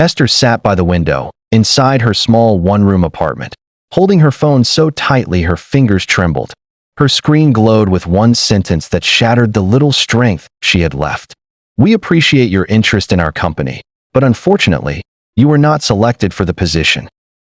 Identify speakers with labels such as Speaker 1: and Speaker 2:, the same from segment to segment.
Speaker 1: Esther sat by the window, inside her small one-room apartment, holding her phone so tightly her fingers trembled. Her screen glowed with one sentence that shattered the little strength she had left. "We appreciate your interest in our company, but unfortunately, you were not selected for the position."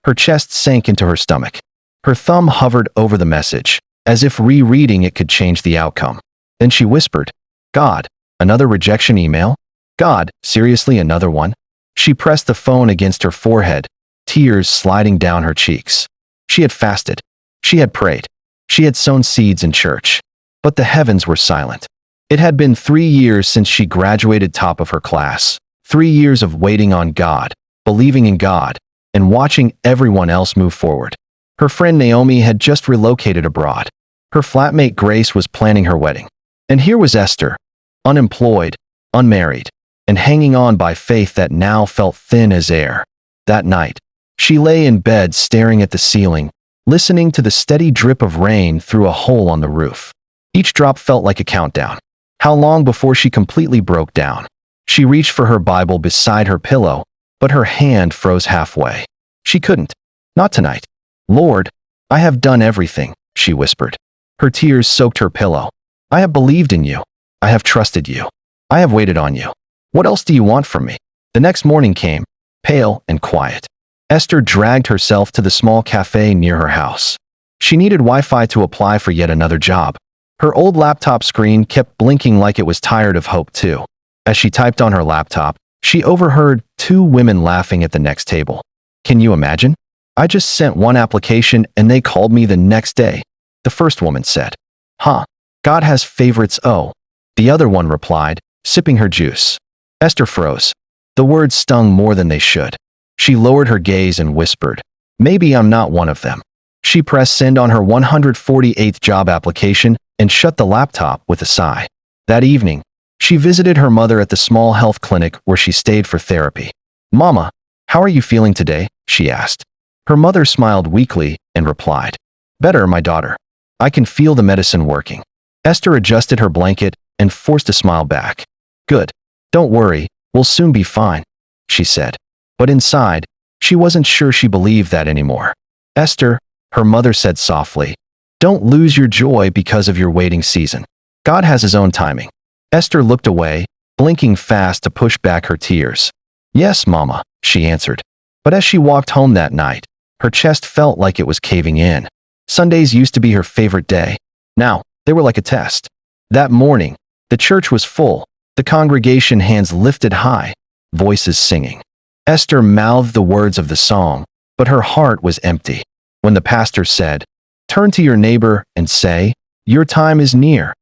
Speaker 1: Her chest sank into her stomach. Her thumb hovered over the message, as if rereading it could change the outcome. Then she whispered, "God, another rejection email? God, seriously another one?" She pressed the phone against her forehead, tears sliding down her cheeks. She had fasted. She had prayed. She had sown seeds in church. But the heavens were silent. It had been 3 years since she graduated top of her class. 3 years of waiting on God, believing in God, and watching everyone else move forward. Her friend Naomi had just relocated abroad. Her flatmate Grace was planning her wedding. And here was Esther, unemployed, unmarried, and hanging on by faith that now felt thin as air. That night, she lay in bed staring at the ceiling, listening to the steady drip of rain through a hole on the roof. Each drop felt like a countdown. How long before she completely broke down? She reached for her Bible beside her pillow, but her hand froze halfway. She couldn't. Not tonight. "Lord, I have done everything," she whispered. Her tears soaked her pillow. "I have believed in you. I have trusted you. I have waited on you. What else do you want from me?" The next morning came, pale and quiet. Esther dragged herself to the small cafe near her house. She needed Wi-Fi to apply for yet another job. Her old laptop screen kept blinking like it was tired of hope too. As she typed on her laptop, she overheard 2 women laughing at the next table. "Can you imagine? I just sent one application and they called me the next day," the first woman said. "Huh, God has favorites, oh," the other one replied, sipping her juice. Esther froze. The words stung more than they should. She lowered her gaze and whispered, "Maybe I'm not one of them." She pressed send on her 148th job application and shut the laptop with a sigh. That evening, she visited her mother at the small health clinic where she stayed for therapy. "Mama, how are you feeling today?" she asked. Her mother smiled weakly and replied, "Better, my daughter. I can feel the medicine working." Esther adjusted her blanket and forced a smile back. "Good. Don't worry, we'll soon be fine," she said. But inside, she wasn't sure she believed that anymore. "Esther," her mother said softly, "don't lose your joy because of your waiting season. God has his own timing." Esther looked away, blinking fast to push back her tears. "Yes, Mama," she answered. But as she walked home that night, her chest felt like it was caving in. Sundays used to be her favorite day. Now, they were like a test. That morning, the church was full, the congregation hands lifted high, voices singing. Esther mouthed the words of the song, but her heart was empty. When the pastor said, "Turn to your neighbor and say, 'Your time is near,'"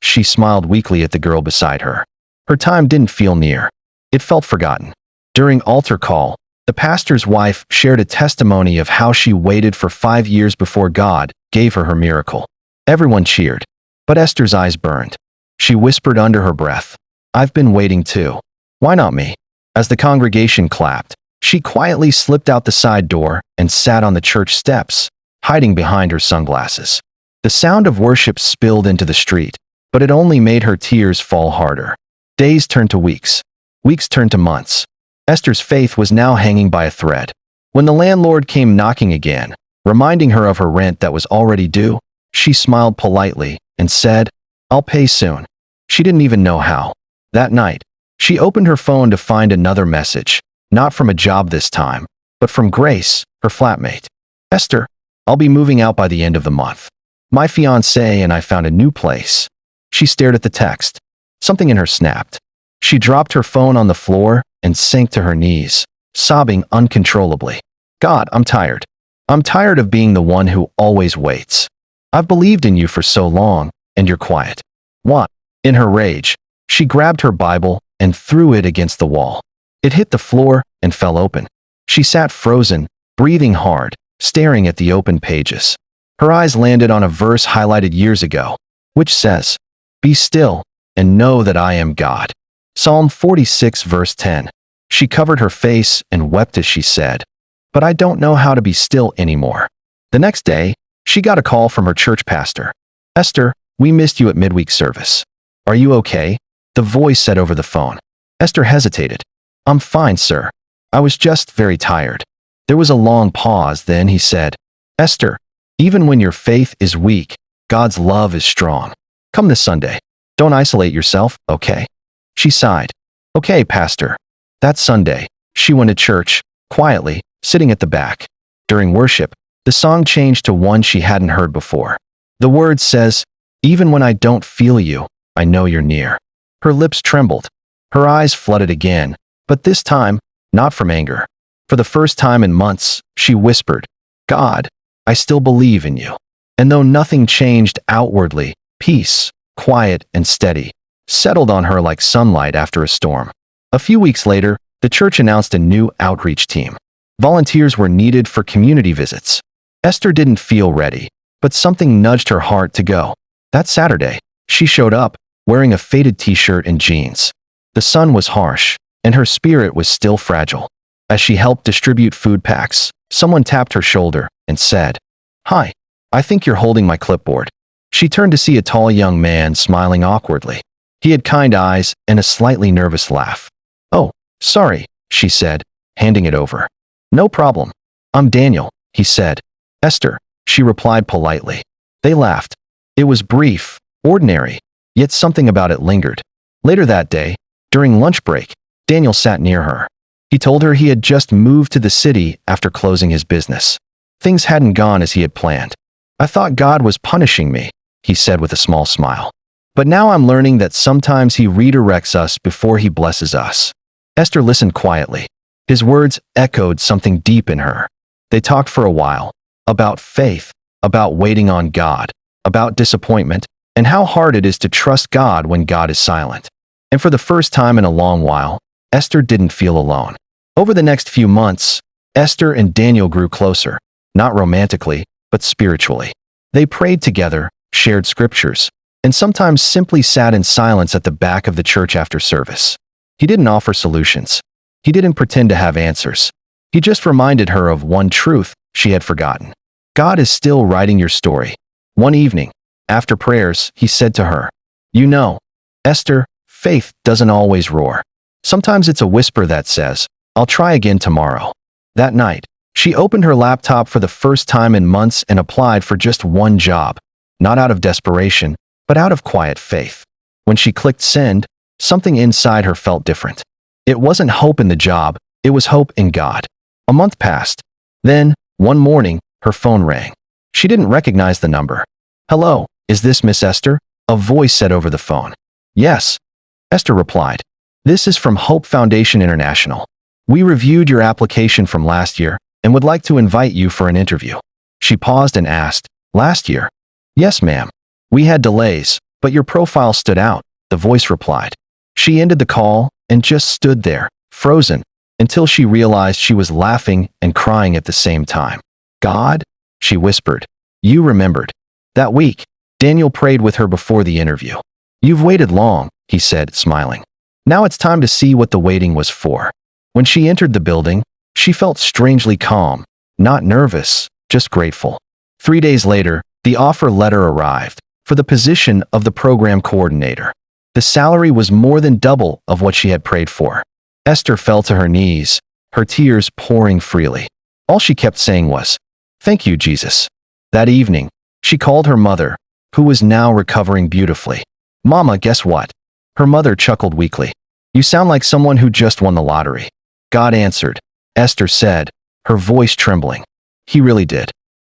Speaker 1: she smiled weakly at the girl beside her. Her time didn't feel near. It felt forgotten. During altar call, the pastor's wife shared a testimony of how she waited for 5 years before God gave her her miracle. Everyone cheered, but Esther's eyes burned. She whispered under her breath, "I've been waiting too. Why not me?" As the congregation clapped, she quietly slipped out the side door and sat on the church steps, hiding behind her sunglasses. The sound of worship spilled into the street, but it only made her tears fall harder. Days turned to weeks. Weeks turned to months. Esther's faith was now hanging by a thread. When the landlord came knocking again, reminding her of her rent that was already due, she smiled politely and said, "I'll pay soon." She didn't even know how. That night, she opened her phone to find another message, not from a job this time, but from Grace, her flatmate. "Esther, I'll be moving out by the end of the month. My fiancé and I found a new place." She stared at the text. Something in her snapped. She dropped her phone on the floor and sank to her knees, sobbing uncontrollably. "God, I'm tired. I'm tired of being the one who always waits. I've believed in you for so long, and you're quiet." What? In her rage, she grabbed her Bible and threw it against the wall. It hit the floor and fell open. She sat frozen, breathing hard, staring at the open pages. Her eyes landed on a verse highlighted years ago, which says, "Be still and know that I am God." Psalm 46 verse 10. She covered her face and wept as she said, "But I don't know how to be still anymore." The next day, she got a call from her church pastor. "Esther, we missed you at midweek service. Are you okay?" the voice said over the phone. Esther hesitated. "I'm fine, sir. I was just very tired. There was a long pause, then he said, Esther, even when your faith is weak, God's love is strong. Come this Sunday. Don't isolate yourself, okay? She sighed. Okay, Pastor. That Sunday, she went to church, quietly, sitting at the back. During worship, the song changed to one she hadn't heard before. The word says, even when I don't feel you, I know you're near. Her lips trembled. Her eyes flooded again, but this time, not from anger. For the first time in months, she whispered, God, I still believe in you. And though nothing changed outwardly, peace, quiet and steady, settled on her like sunlight after a storm. A few weeks later, the church announced a new outreach team. Volunteers were needed for community visits. Esther didn't feel ready, but something nudged her heart to go. That Saturday, she showed up, wearing a faded t-shirt and jeans. The sun was harsh, and her spirit was still fragile. As she helped distribute food packs, someone tapped her shoulder and said, Hi, I think you're holding my clipboard. She turned to see a tall young man smiling awkwardly. He had kind eyes and a slightly nervous laugh. Oh, sorry, she said, handing it over. No problem. I'm Daniel, he said. Esther, she replied politely. They laughed. It was brief, ordinary, yet something about it lingered. Later that day, during lunch break, Daniel sat near her. He told her he had just moved to the city after closing his business. Things hadn't gone as he had planned. I thought God was punishing me, he said with a small smile. But now I'm learning that sometimes he redirects us before he blesses us. Esther listened quietly. His words echoed something deep in her. They talked for a while, about faith, about waiting on God, about disappointment, and how hard it is to trust God when God is silent. And for the first time in a long while, Esther didn't feel alone. Over the next few months, Esther and Daniel grew closer, not romantically, but spiritually. They prayed together, shared scriptures, and sometimes simply sat in silence at the back of the church after service. He didn't offer solutions. He didn't pretend to have answers. He just reminded her of one truth she had forgotten. God is still writing your story. One evening, after prayers, he said to her, You know, Esther, faith doesn't always roar. Sometimes it's a whisper that says, I'll try again tomorrow. That night, she opened her laptop for the first time in months and applied for just one job, not out of desperation, but out of quiet faith. When she clicked send, something inside her felt different. It wasn't hope in the job, it was hope in God. A month passed. Then, one morning, her phone rang. She didn't recognize the number. Hello, is this Miss Esther? A voice said over the phone. Yes. Esther replied. This is from Hope Foundation International. We reviewed your application from last year and would like to invite you for an interview. She paused and asked, Last year? Yes, ma'am. We had delays, but your profile stood out, the voice replied. She ended the call and just stood there, frozen, until she realized she was laughing and crying at the same time. God? She whispered. You remembered. That week, Daniel prayed with her before the interview. You've waited long, he said, smiling. Now it's time to see what the waiting was for. When she entered the building, she felt strangely calm, not nervous, just grateful. 3 days later, the offer letter arrived for the position of the program coordinator. The salary was more than double of what she had prayed for. Esther fell to her knees, her tears pouring freely. All she kept saying was, Thank you, Jesus. That evening, she called her mother, who was now recovering beautifully. Mama, guess what? Her mother chuckled weakly. You sound like someone who just won the lottery. God answered, Esther said, her voice trembling. He really did.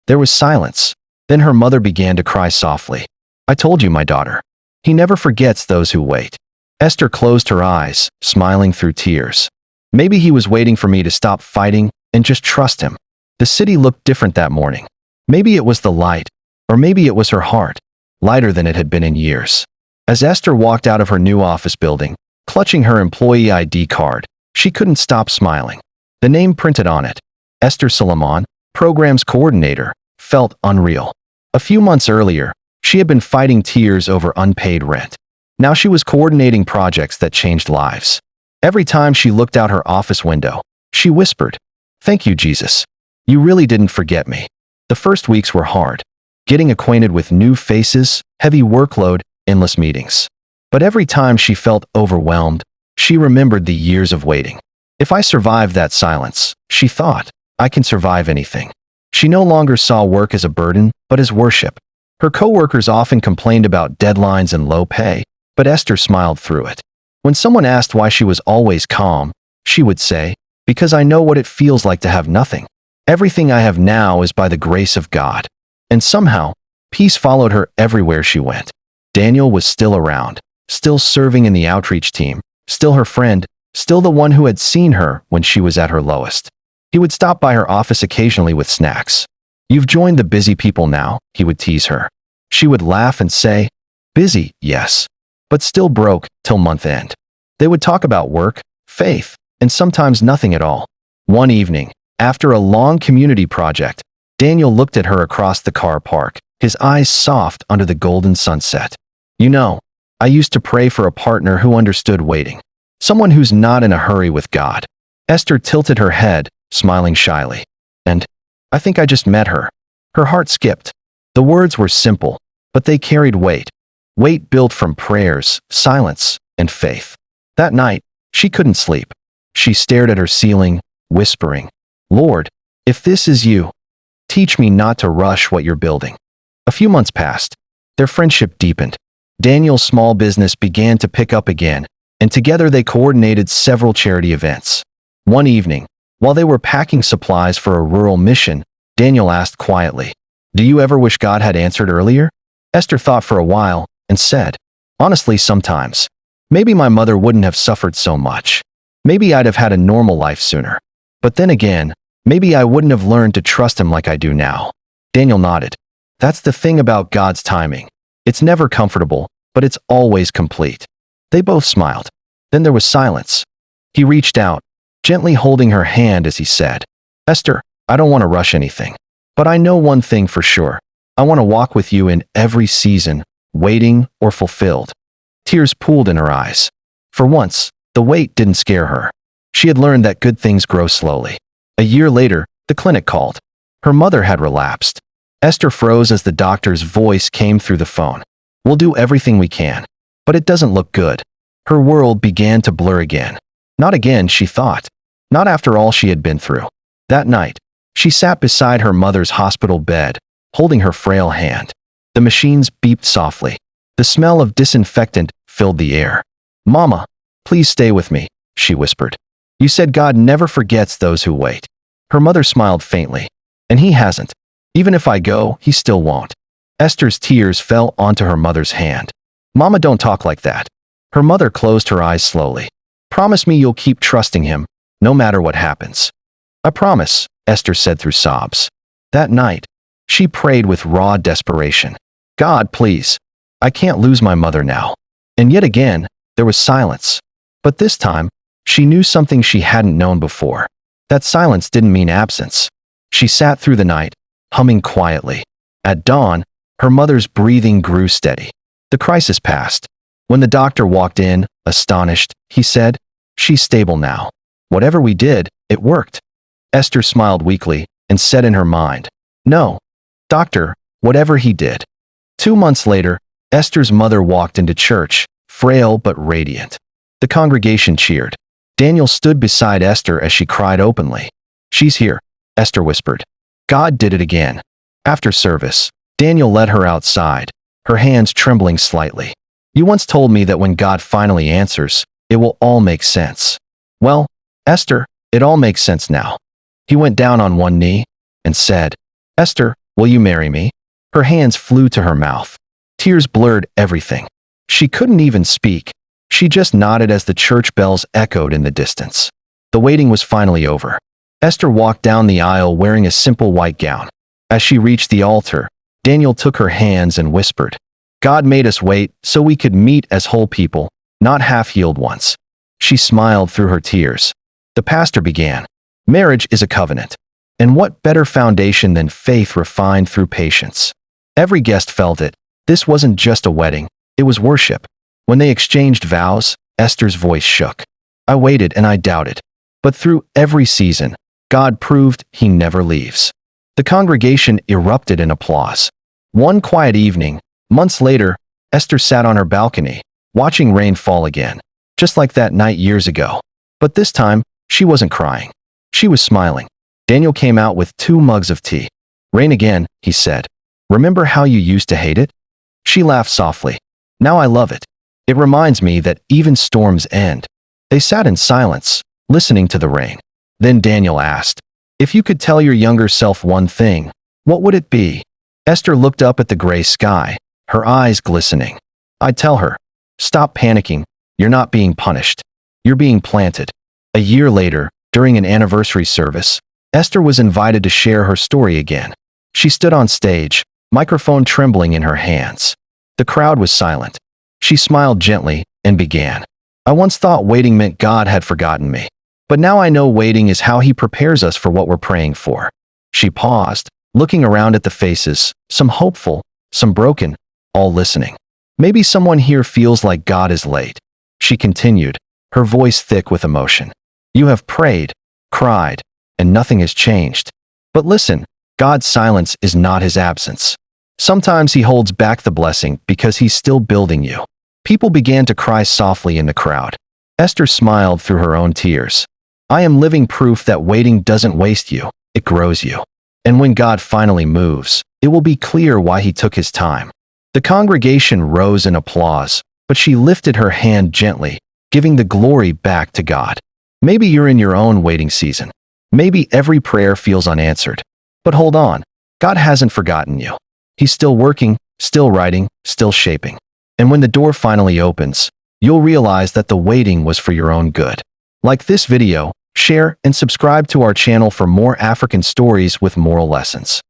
Speaker 1: There was silence. Then her mother began to cry softly. I told you, my daughter. He never forgets those who wait. Esther closed her eyes, smiling through tears. Maybe he was waiting for me to stop fighting and just trust him. The city looked different that morning. Maybe it was the light, or maybe it was her heart, lighter than it had been in years. As Esther walked out of her new office building, clutching her employee ID card, she couldn't stop smiling. The name printed on it, Esther Suleiman, Programs Coordinator, felt unreal. A few months earlier, she had been fighting tears over unpaid rent. Now she was coordinating projects that changed lives. Every time she looked out her office window, she whispered, Thank you, Jesus. You really didn't forget me. The first weeks were hard. Getting acquainted with new faces, heavy workload, endless meetings. But every time she felt overwhelmed, she remembered the years of waiting. If I survive that silence, she thought, I can survive anything. She no longer saw work as a burden, but as worship. Her coworkers often complained about deadlines and low pay, but Esther smiled through it. When someone asked why she was always calm, she would say, because I know what it feels like to have nothing. Everything I have now is by the grace of God. And somehow, peace followed her everywhere she went. Daniel was still around, still serving in the outreach team, still her friend, still the one who had seen her when she was at her lowest. He would stop by her office occasionally with snacks. You've joined the busy people now, he would tease her. She would laugh and say, busy, yes, but still broke till month end. They would talk about work, faith, and sometimes nothing at all. One evening, after a long community project, Daniel looked at her across the car park, his eyes soft under the golden sunset. You know, I used to pray for a partner who understood waiting. Someone who's not in a hurry with God. Esther tilted her head, smiling shyly. And I think I just met her. Her heart skipped. The words were simple, but they carried weight. Weight built from prayers, silence, and faith. That night, she couldn't sleep. She stared at her ceiling, whispering, Lord, if this is you, teach me not to rush what you're building. A few months passed. Their friendship deepened. Daniel's small business began to pick up again, and together they coordinated several charity events. One evening, while they were packing supplies for a rural mission, Daniel asked quietly, do you ever wish God had answered earlier? Esther thought for a while and said, honestly, sometimes. Maybe my mother wouldn't have suffered so much. Maybe I'd have had a normal life sooner. But then again, maybe I wouldn't have learned to trust him like I do now. Daniel nodded. That's the thing about God's timing. It's never comfortable, but it's always complete. They both smiled. Then there was silence. He reached out, gently holding her hand as he said, Esther, I don't want to rush anything. But I know one thing for sure. I want to walk with you in every season, waiting or fulfilled. Tears pooled in her eyes. For once, the wait didn't scare her. She had learned that good things grow slowly. A year later, the clinic called. Her mother had relapsed. Esther froze as the doctor's voice came through the phone. We'll do everything we can. But it doesn't look good. Her world began to blur again. Not again, she thought. Not after all she had been through. That night, she sat beside her mother's hospital bed, holding her frail hand. The machines beeped softly. The smell of disinfectant filled the air. Mama, please stay with me, she whispered. You said God never forgets those who wait. Her mother smiled faintly. And he hasn't. Even if I go, he still won't. Esther's tears fell onto her mother's hand. Mama, don't talk like that. Her mother closed her eyes slowly. Promise me you'll keep trusting him, no matter what happens. I promise, Esther said through sobs. That night, she prayed with raw desperation. God, please. I can't lose my mother now. And yet again, there was silence. But this time, she knew something she hadn't known before. That silence didn't mean absence. She sat through the night, humming quietly. At dawn, her mother's breathing grew steady. The crisis passed. When the doctor walked in, astonished, he said, She's stable now. Whatever we did, it worked. Esther smiled weakly and said in her mind, No, doctor, whatever he did. 2 months later, Esther's mother walked into church, frail but radiant. The congregation cheered. Daniel stood beside Esther as she cried openly. She's here, Esther whispered. God did it again. After service, Daniel led her outside, her hands trembling slightly. You once told me that when God finally answers, it will all make sense. Well, Esther, it all makes sense now. He went down on one knee and said, Esther, will you marry me? Her hands flew to her mouth. Tears blurred everything. She couldn't even speak. She just nodded as the church bells echoed in the distance. The waiting was finally over. Esther walked down the aisle wearing a simple white gown. As she reached the altar, Daniel took her hands and whispered, God made us wait so we could meet as whole people, not half-healed ones. She smiled through her tears. The pastor began. Marriage is a covenant. And what better foundation than faith refined through patience? Every guest felt it. This wasn't just a wedding, it was worship. When they exchanged vows, Esther's voice shook. I waited and I doubted. But through every season, God proved he never leaves. The congregation erupted in applause. One quiet evening, months later, Esther sat on her balcony, watching rain fall again, just like that night years ago. But this time, She wasn't crying. She was smiling. Daniel came out with 2 mugs of tea. "Rain again," he said. "Remember how you used to hate it?" She laughed softly. "Now I love it. It reminds me that even storms end." They sat in silence, listening to the rain. Then Daniel asked, "If you could tell your younger self one thing, what would it be?" Esther looked up at the gray sky, her eyes glistening. "I'd tell her, stop panicking. You're not being punished. You're being planted." A year later, during an anniversary service, Esther was invited to share her story again. She stood on stage, microphone trembling in her hands. The crowd was silent. She smiled gently and began. "I once thought waiting meant God had forgotten me. But now I know waiting is how He prepares us for what we're praying for." She paused, looking around at the faces, some hopeful, some broken, all listening. "Maybe someone here feels like God is late." She continued, her voice thick with emotion. "You have prayed, cried, and nothing has changed. But listen, God's silence is not His absence. Sometimes He holds back the blessing because He's still building you." People began to cry softly in the crowd. Esther smiled through her own tears. "I am living proof that waiting doesn't waste you, it grows you. And when God finally moves, it will be clear why He took His time." The congregation rose in applause, but she lifted her hand gently, giving the glory back to God. Maybe you're in your own waiting season. Maybe every prayer feels unanswered. But hold on, God hasn't forgotten you. He's still working, still writing, still shaping. And when the door finally opens, you'll realize that the waiting was for your own good. Like this video, share and subscribe to our channel for more African stories with moral lessons.